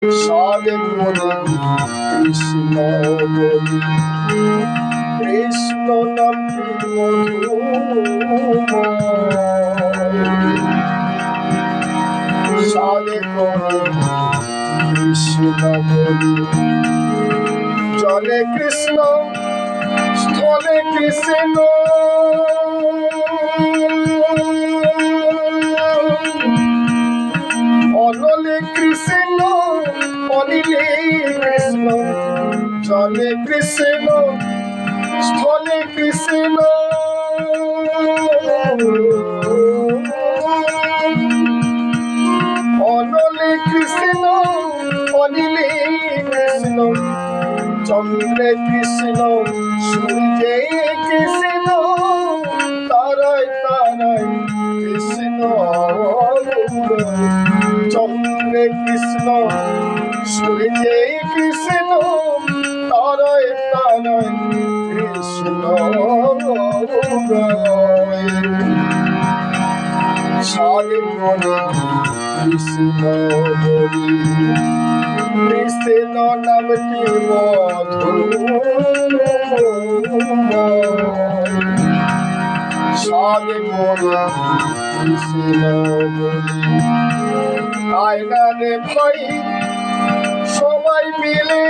সাধে মনে কৃষ্ণ বলি, কৃষ্ণ নামটি মধুময়। সাধে মনে কৃষ্ণ বলি, জলে কৃষ্ণ স্থলে কৃষ্ণ, অনলে কৃষ্ণ অনিলে কৃষ্ণ, জলে কৃষ্ণ স্থলে কৃষ্ণ, অনলে কৃষ্ণ অনিলে কৃষ্ণ, চন্দ্রে কৃষ্ণ সূর্যে কৃষ্ণ, তারায় তারায় কৃষ্ণ, চন্দ্রে কৃষ্ণ সূর্যে কৃষ্ণ, তারায় তারায় কৃষ্ণ। সাধে মনে কৃষ্ণ বলি, কৃষ্ণ নামটি মধুময়। সাধে মনে কৃষ্ণ বলি, আয়না রে ভাই সবাই মিলে